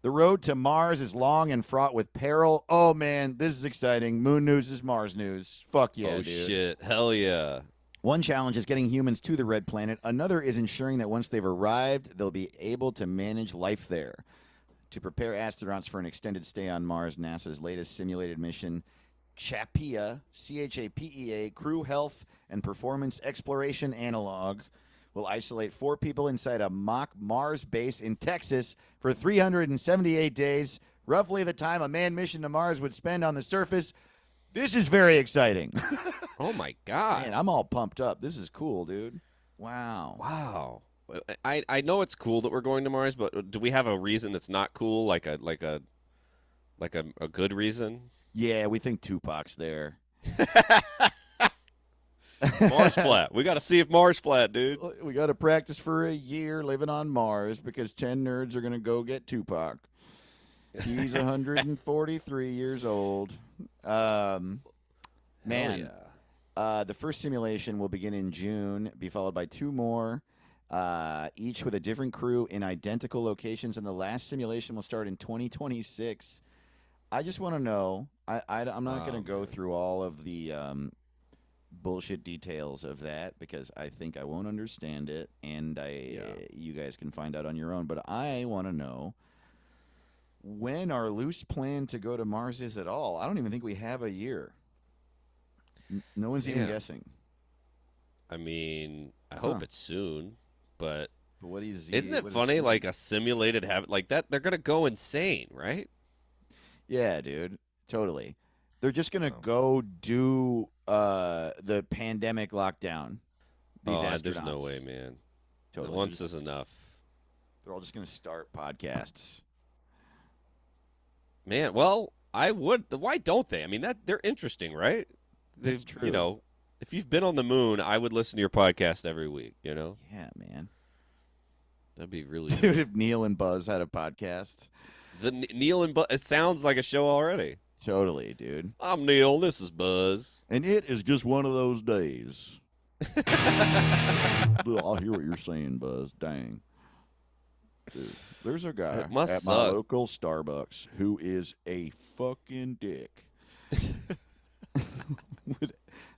The road to Mars is long and fraught with peril. Oh, man, this is exciting. Moon News is Mars news. Fuck yeah, Oh dude. shit. Hell yeah. One challenge is getting humans to the red planet. Another is ensuring that once they've arrived, they'll be able to manage life there. To prepare astronauts for an extended stay on Mars, NASA's latest simulated mission, CHAPEA, C-H-A-P-E-A, Crew Health and Performance Exploration Analog, will isolate 4 people inside a mock Mars base in Texas for 378 days, roughly the time a manned mission to Mars would spend on the surface. This is very exciting. Oh my god. Man, I'm all pumped up. This is cool, dude. Wow. Wow. I know it's cool that we're going to Mars, but do we have a reason that's not cool? Like a good reason? Yeah, we think Tupac's there. Mars flat. We got to see if Mars flat, dude. We got to practice for a year living on Mars because 10 nerds are going to go get Tupac. He's 143 years old. Man, the first simulation will begin in June, be followed by 2 more, each with a different crew in identical locations, and the last simulation will start in 2026. I just want to know, I'm not going to go through all of the bullshit details of that because I think I won't understand it, and you guys can find out on your own, but I want to know when our loose plan to go to Mars is at all. I don't even think we have a year. No one's even guessing. I mean, I hope it's soon, but what is isn't it funny? Like a simulated habit like that, they're gonna go insane, right? Yeah, dude, totally. They're just gonna go do the pandemic lockdown. These astronauts. There's no way, man. Totally. Once is enough. They're all just gonna start podcasts. Man, well, I would. Why don't they? I mean, they're interesting, right? That's true. You know, if you've been on the moon, I would listen to your podcast every week. You know? Yeah, man. That'd be really. Dude, if Neil and Buzz had a podcast. The Neil and Buzz. It sounds like a show already. Totally, dude. I'm Neil. This is Buzz. And it is just one of those days. I'll hear what you're saying, Buzz. Dang. Dude, there's a guy It must at my suck. local Starbucks who is a fucking dick.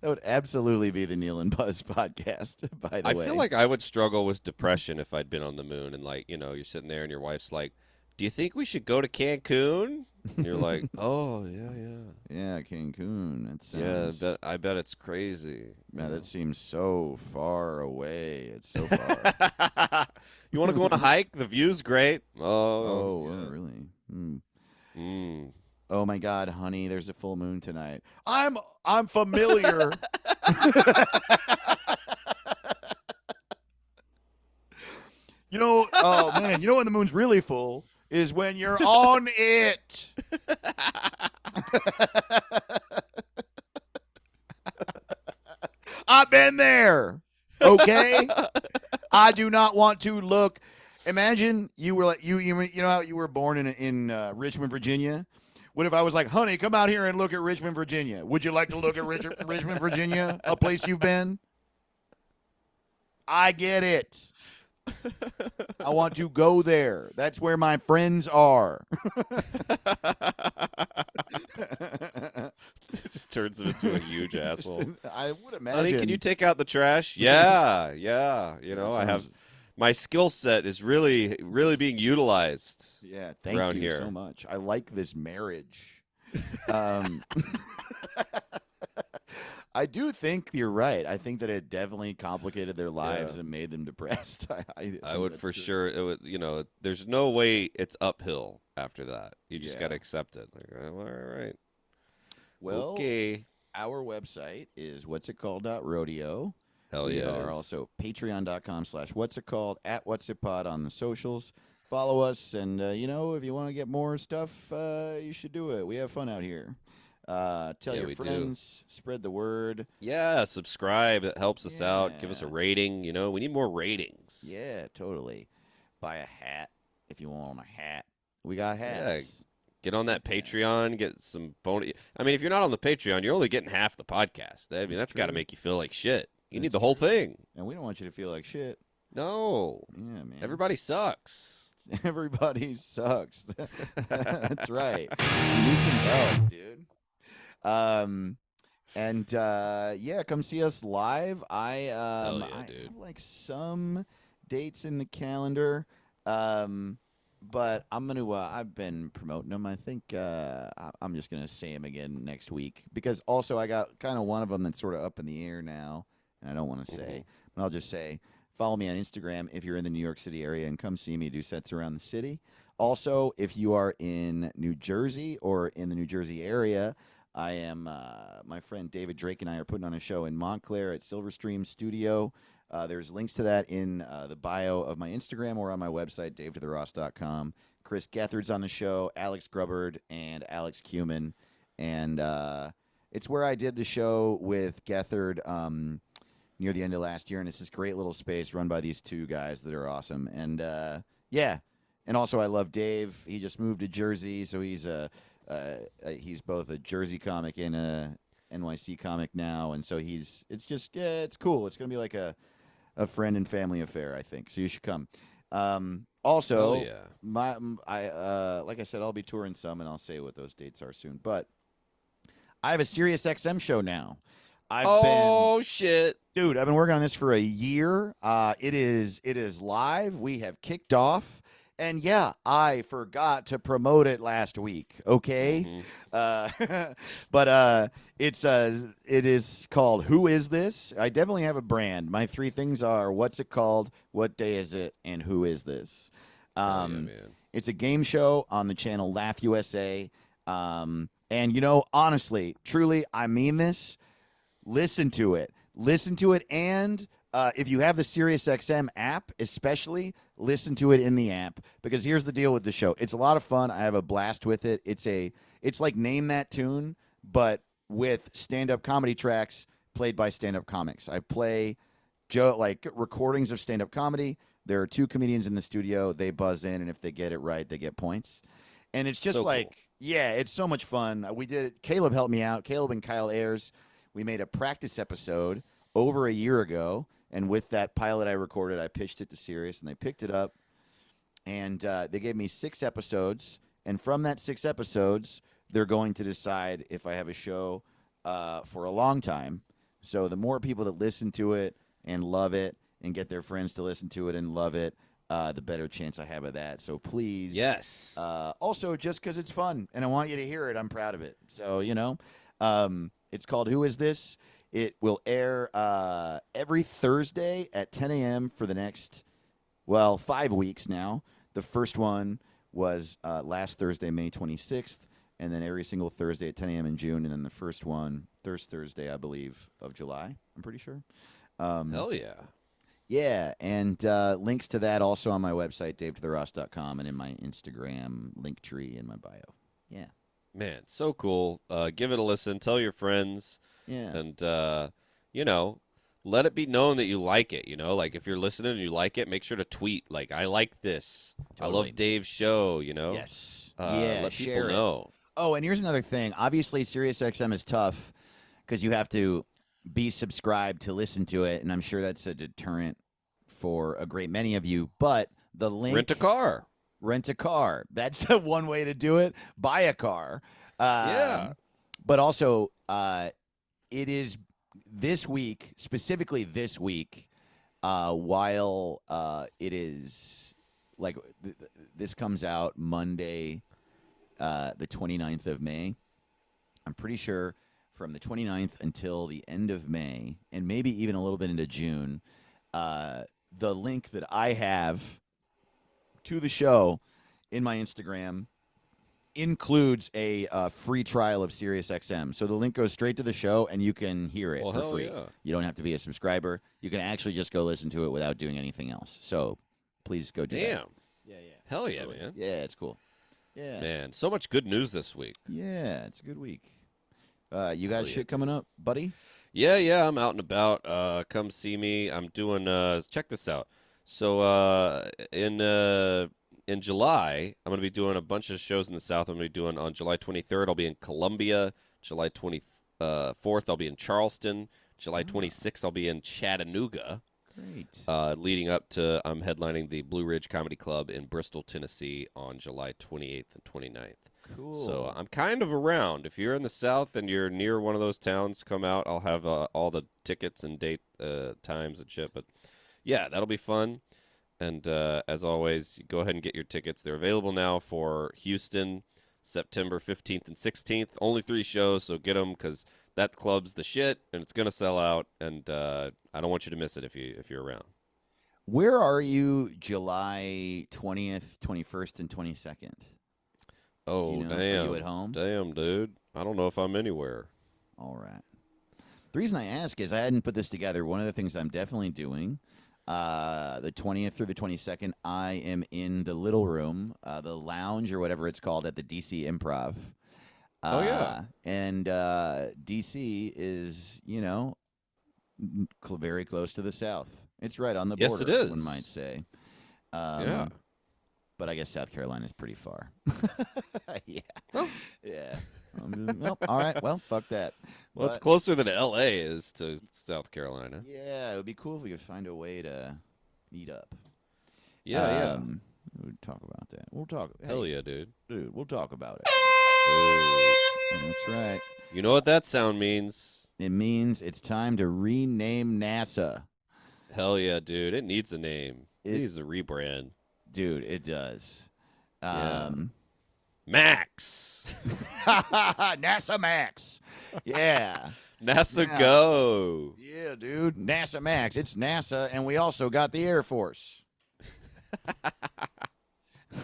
That would absolutely be the Neil and Buzz podcast, by the way. I feel like I would struggle with depression if I'd been on the moon and, like, you know, you're sitting there and your wife's like, do you think we should go to Cancun? And you're like, oh, yeah. Yeah, Cancun. That Yeah, sounds... I bet it's crazy. Man, that seems so far away. It's so far. You want to go on a hike? The view's great. Oh, Oh, really? Mm. Oh my God, honey, there's a full moon tonight. I'm familiar. Oh man, when the moon's really full is when you're on it. I've been there. Okay? I do not want to look. Imagine you were like you know how you were born in Richmond, Virginia? What if I was like, honey, come out here and look at Richmond, Virginia? Would you like to look at Richmond, Virginia, a place you've been? I get it. I want to go there. That's where my friends are. It just turns him into a huge asshole. I would imagine. Honey, can you take out the trash? Yeah. You know, I have my skill set is really being utilized. Yeah, thank around you here. so much. I like this marriage. I do think you're right. I think that it definitely complicated their lives and made them depressed. I would for sure. It would, you know, there's no way it's uphill after that. You just got to accept it. Like, all right. Well, okay. Our website is whatsitcalled.rodeo. Hell We yeah. are also patreon.com/whatsitcalled, @whatsitpod on the socials. Follow us, and, if you want to get more stuff, you should do it. We have fun out here. Tell your friends, spread the word. Yeah, subscribe. It helps us out. Give us a rating. You know, we need more ratings. Yeah, totally. Buy a hat if you want a hat. We got hats. Yeah, get on that Patreon. Get some bonus. I mean, if you're not on the Patreon, you're only getting half the podcast. I mean, that's got to make you feel like shit. You need the whole thing. And we don't want you to feel like shit. No. Yeah, man. Everybody sucks. Everybody sucks. That's right. You need some help, dude. Come see us live. I Hell yeah, I dude. have like some dates in the calendar. But I'm gonna. I've been promoting them. I think I'm just gonna say them again next week because also I got kind of one of them that's sort of up in the air now, and I don't want to say, but I'll just say follow me on Instagram if you're in the New York City area and come see me do sets around the city. Also, if you are in New Jersey or in the New Jersey area, I am my friend David Drake and I are putting on a show in Montclair at Silverstream Studio. There's links to that in the bio of my Instagram or on my website, davetotheross.com. Chris Gethard's on the show, Alex Grubbard, and Alex Cumin. And it's where I did the show with Gethard near the end of last year. And it's this great little space run by these two guys that are awesome. And, And also I love Dave. He just moved to Jersey, so he's both a Jersey comic and a NYC comic now. And so it's cool. It's going to be like a friend and family affair, I think. So you should come. Also, like I said, I'll be touring some, and I'll say what those dates are soon. But I have a Sirius XM show now. Shit, dude! I've been working on this for a year. It is live. We have kicked off, and I forgot to promote it last week. Okay, but it is called Who Is This? I definitely have a brand. My three things are: what's it called, what day is it, and who is this? It's a game show on the channel Laugh USA. And honestly, truly, I mean this. Listen to it. And if you have the SiriusXM app, especially, listen to it in the app. Because here's the deal with the show. It's a lot of fun. I have a blast with it. It's like Name That Tune, but with stand-up comedy tracks played by stand-up comics. I play recordings of stand-up comedy. There are two comedians in the studio. They buzz in, and if they get it right, they get points. And it's just cool. It's so much fun. We did it. Caleb helped me out. Caleb and Kyle Ayers. We made a practice episode over a year ago, and with that pilot I recorded, I pitched it to Sirius, and they picked it up, and they gave me 6 episodes, and from that 6 episodes, they're going to decide if I have a show for a long time. So the more people that listen to it and love it and get their friends to listen to it and love it, the better chance I have of that. So please. Yes. Also, just because it's fun, and I want you to hear it, I'm proud of it. So, it's called Who Is This? It will air every Thursday at 10 a.m. for the next, 5 weeks now. The first one was last Thursday, May 26th, and then every single Thursday at 10 a.m. in June, and then the first one, Thursday, I believe, of July, I'm pretty sure. Hell yeah. Yeah, and links to that also on my website, davetotheross.com, and in my Instagram link tree in my bio. Yeah. Man, so cool. Give it a listen. Tell your friends. Yeah. And, you know, let it be known that you like it. You know, like if you're listening and you like it, make sure to tweet. Like, I like this. Totally. I love Dave's show, you know? Yes. Let share people it. know. Oh, and here's another thing. Obviously, SiriusXM is tough because you have to be subscribed to listen to it, and I'm sure that's a deterrent for a great many of you. But the link... Rent a car. Rent a car. That's one way to do it. Buy a car. Yeah. But also, it is this week, specifically this week, while it is like this comes out Monday, the 29th of May. I'm pretty sure from the 29th until the end of May, and maybe even a little bit into June, the link that I have to the show in my Instagram includes a free trial of SiriusXM. So the link goes straight to the show, and you can hear it Well, for hell free. yeah. You don't have to be a subscriber. You can actually just go listen to it without doing anything else. So please go do that. Damn. Yeah. Hell yeah, man. Yeah, it's cool. Yeah. Man, so much good news this week. Yeah, it's a good week. You got yeah. shit coming up, buddy? Yeah, I'm out and about. Come see me. I'm doing check this out. So in July, I'm going to be doing a bunch of shows in the South. I'm going to be doing on July 23rd, I'll be in Columbia. July 24th, I'll be in Charleston. July 26th, I'll be in Chattanooga. Great. Leading up to, I'm headlining the Blue Ridge Comedy Club in Bristol, Tennessee on July 28th and 29th. Cool. So I'm kind of around. If you're in the South and you're near one of those towns, come out. I'll have all the tickets and date times and shit. But yeah, that'll be fun. And as always, go ahead and get your tickets. They're available now for Houston, September 15th and 16th. Only 3 shows, so get them because that club's the shit and it's gonna sell out. And I don't want you to miss it if you're around. Where are you July 20th, 21st, and 22nd? Oh, you know, damn. Are you at home? Damn, dude. I don't know if I'm anywhere. All right. The reason I ask is I hadn't put this together. One of the things I'm definitely doing, the 20th through the 22nd, I am in the Little Room, the lounge or whatever it's called at the DC Improv. Oh, yeah. And DC is, very close to the South. It's right on the border, Yes, it is. one might say. Yeah. But I guess South Carolina is pretty far. Yeah. Well. Yeah. Well, all right. Well, fuck that. Well, it's But- closer than L.A. is to South Carolina. Yeah, it would be cool if we could find a way to meet up. Yeah, We'll talk about that. We'll talk. Hell Hey, yeah, dude. dude, we'll talk about it. That's right. You know what that sound means? It means it's time to rename NASA. Hell yeah, dude. It needs a name. It It- needs a rebrand. Dude, it does. Yeah. Max. NASA Max. Yeah. NASA Yeah. Go. Yeah, dude. NASA Max. It's NASA, and we also got the Air Force.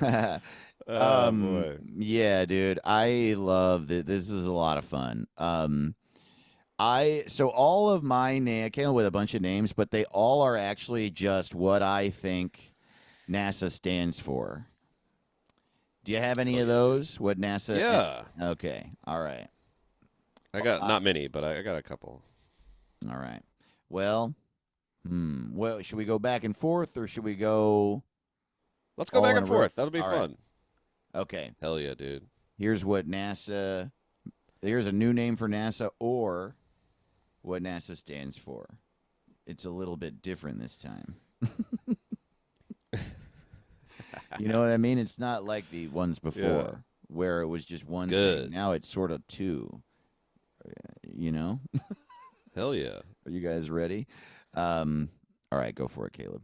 Oh, boy. Yeah, dude. I love that. This is a lot of fun. So all of my I came up with a bunch of names, but they all are actually just what I think NASA stands for. Do you have any of those? What NASA? Yeah. Okay. All right. I got not many, but I got a couple. All right. Well, should we go back and forth, or should we go? Let's go All back in and a row. forth. That'll be All right. fun. Okay. Hell yeah, dude. Here's what NASA. Here's a new name for NASA, or what NASA stands for. It's a little bit different this time. You know what I mean? It's not like the ones before, where it was just one Good. thing. Now it's sort of two. You know? Hell yeah. Are you guys ready? All right, go for it, Caleb.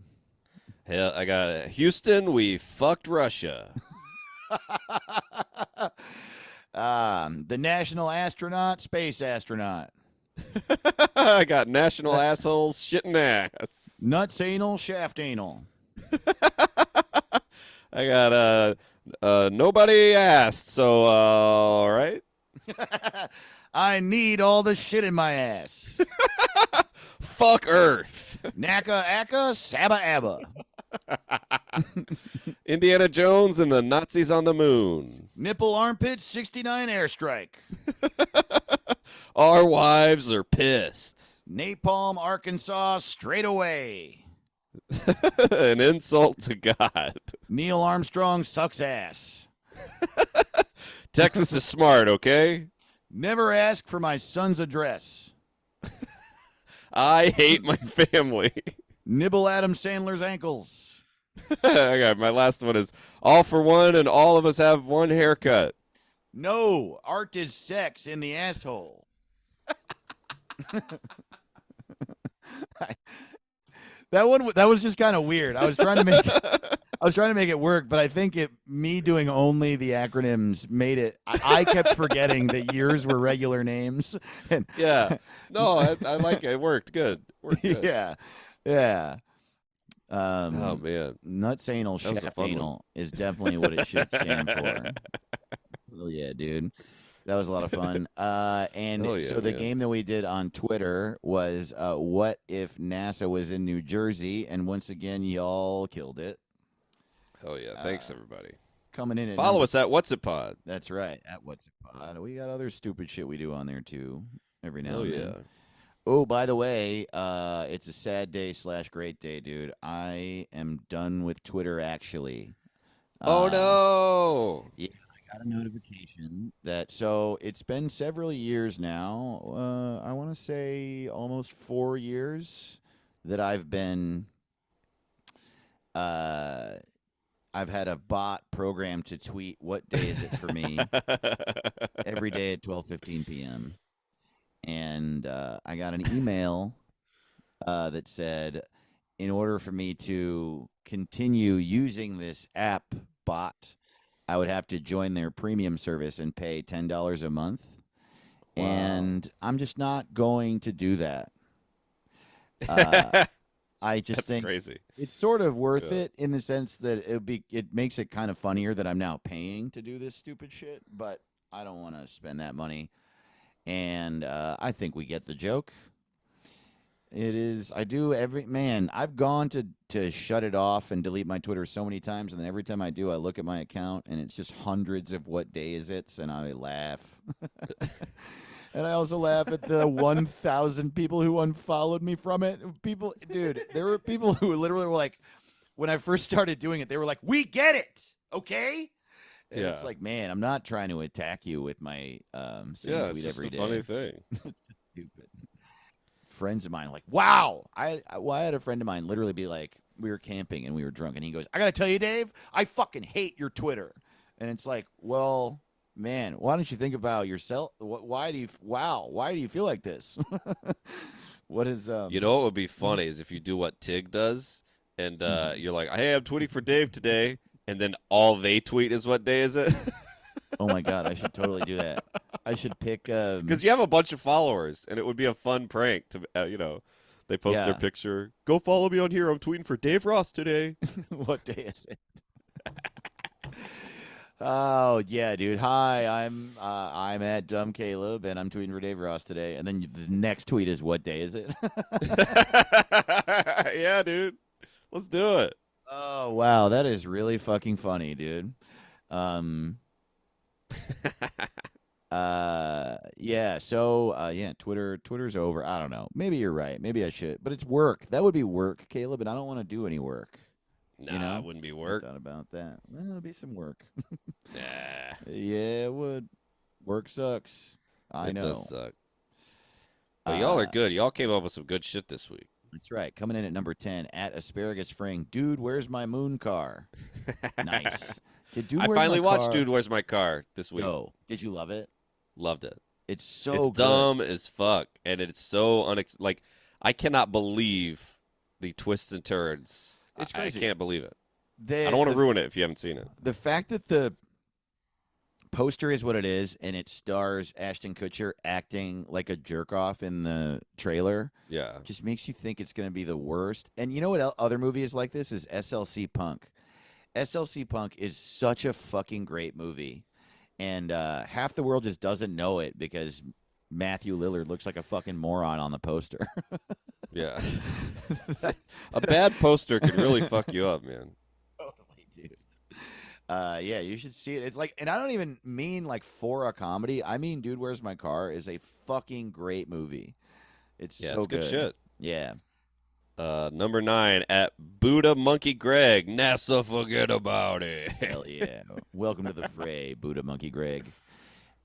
Hell, I got it. Houston, we fucked Russia. The national astronaut, space astronaut. I got national assholes shitting ass. Nuts anal, shaft anal. I got Nobody asked, so all right. I need all the shit in my ass. Fuck Earth. Naka Aka Saba Abba. Indiana Jones and the Nazis on the moon. Nipple armpit 69 airstrike. Our wives are pissed. Napalm, Arkansas, straight away. An insult to God. Neil Armstrong sucks ass. Texas is smart, okay? Never ask for my son's address. I hate my family. Nibble Adam Sandler's ankles. Okay, my last one is all for one and all of us have one haircut. No, art is sex in the asshole. That was just kind of weird. I was trying to make it work, but I think me doing only the acronyms made it. I kept forgetting that yours were regular names. And Yeah. No, I like it. It worked good. Worked good. yeah. Oh man. Nuts anal That was a shaft fun anal is definitely what it should stand for. Oh yeah, dude. That was a lot of fun. And Oh, yeah, so the man. game that we did on Twitter was what if NASA was in New Jersey? And once again, y'all killed it. Oh yeah. Thanks everybody. Coming in at Follow number- us at What's It Pod. That's right. At What's It Pod. We got other stupid shit we do on there too. Every now Oh and yeah. then. Oh, by the way, it's a sad day / great day, dude. I am done with Twitter actually. Oh no. Got a notification that so it's been several years now. I want to say almost 4 years that I've been. I've had a bot programmed to tweet what day is it for me every day at 12:15 p.m. And I got an email that said, in order for me to continue using this app bot, I would have to join their premium service and pay $10 a month. Wow. And I'm just not going to do that. I just That's think crazy. it's sort of worth Yeah. it in the sense that it makes it kind of funnier that I'm now paying to do this stupid shit, but I don't want to spend that money. And I think we get the joke. It is. I do I've gone to shut it off and delete my Twitter so many times, and then every time I do, I look at my account and it's just hundreds of what day is it, and I laugh. And I also laugh at the 1,000 people who unfollowed me from it. People, dude, there were people who literally were like, when I first started doing it, they were like, "We get it, okay?" And it's Yeah. like, man, I'm not trying to attack you with my same Yeah, tweet it's just every a day. funny thing. It's just stupid. Friends of mine are like, wow. I had a friend of mine literally be like, we were camping and we were drunk, and he goes, "I gotta tell you, Dave, I fucking hate your Twitter." And it's like, well, man, why don't you think about yourself? Why do you feel like this? What is You know what would be funny is if you do what Tig does, and you're like, "Hey, I'm tweeting for Dave today," and then all they tweet is what day is it? Oh my god, I should totally do that. I should pick Because you have a bunch of followers, and it would be a fun prank to, they post their Yeah. picture. Go follow me on here. I'm tweeting for Dave Ross today. what day is it? Oh yeah, dude. Hi, I'm at Dumb Caleb, and I'm tweeting for Dave Ross today. And then the next tweet is, what day is it? Yeah, dude. Let's do it. Oh wow, that is really fucking funny, dude. Yeah. So yeah, Twitter's over. I don't know. Maybe you're right. Maybe I should, but it's work. That would be work, Caleb, and I don't want to do any work. Nah, You know? it wouldn't be I work. thought about that. Well, it'll be some work. Nah. Yeah, it would. Work sucks. I It know. does suck. But y'all are Uh, good. Y'all came up with some good shit this week. That's right. Coming in at number 10 at Asparagus Fring. Dude, where's my moon car? Nice. Did Dude, I Where's finally My watched Car- Dude, Where's My Car this week. Yo, did you love it? Loved it. It's so It's good. dumb as fuck, and it's so like I cannot believe the twists and turns. It's I crazy. can't believe it. The, I don't want to the- ruin it if you haven't seen it. The fact that the poster is what it is, and it stars Ashton Kutcher acting like a jerk off in the trailer, Yeah. just makes you think it's going to be the worst. And you know what other movie is like this is SLC Punk. SLC Punk is such a fucking great movie, and half the world just doesn't know it because Matthew Lillard looks like a fucking moron on the poster. Yeah. A bad poster could really fuck you up, man. Totally, dude. Yeah, you should see it. It's like, and I don't even mean like for a comedy. I mean, Dude, Where's My Car is a fucking great movie. It's Yeah, so it's good shit. Yeah. Number 9 at Buddha Monkey Greg. NASA, forget about it. Hell yeah. Welcome to the fray, Buddha Monkey Greg.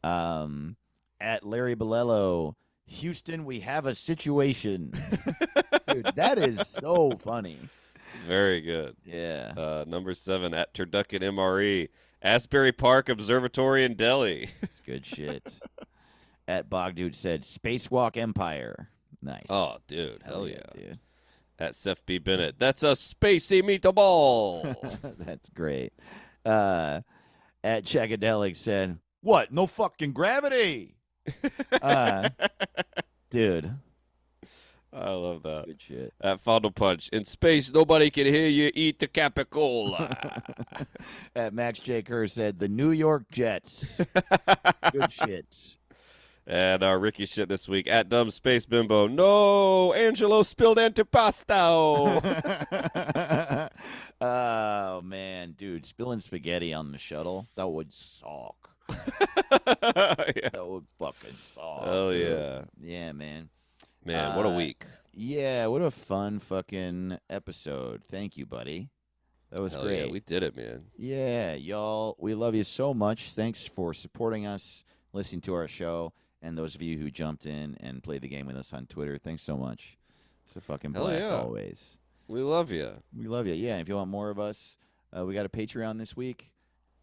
At Larry Bolello, Houston, we have a situation. Dude, that is so funny. Very good. Yeah. Number 7 at Turducken MRE. Asbury Park Observatory in Delhi. It's good shit. At Bogdude said, Spacewalk Empire. Nice. Oh, dude. Hell yeah. Dude. At Seth B. Bennett. That's a spacey meatball. That's great. At Chakadelic said, what? No fucking gravity. Dude. I love that. Good shit. At Fondle Punch. In space, nobody can hear you eat the Capicola. At Max J. Kerr said, the New York Jets. Good shit. And Ricky shit this week. At Dumb Space Bimbo. No, Angelo spilled antipasto. Oh, man. Dude, spilling spaghetti on the shuttle, that would suck. Yeah. That would fucking suck. Hell yeah. Yeah, man. Man, what a week. Yeah, what a fun fucking episode. Thank you, buddy. That was Hell great. yeah, we did it, man. Yeah, y'all, we love you so much. Thanks for supporting us, listening to our show, and those of you who jumped in and played the game with us on Twitter. Thanks so much. It's a fucking Hell blast yeah. always. We love you. We love you. Yeah, and if you want more of us, we got a Patreon this week.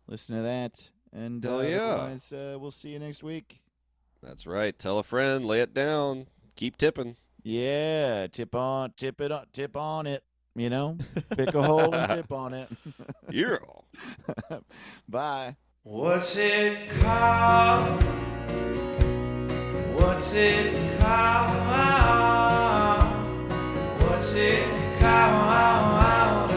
Listen to that. And Hell yeah. otherwise, we'll see you next week. That's right. Tell a friend. Lay it down. Keep tipping. Yeah, tip on it. You know, pick a hole and tip on it. Yeah. Bye. What's it called? What's it called? What's it called?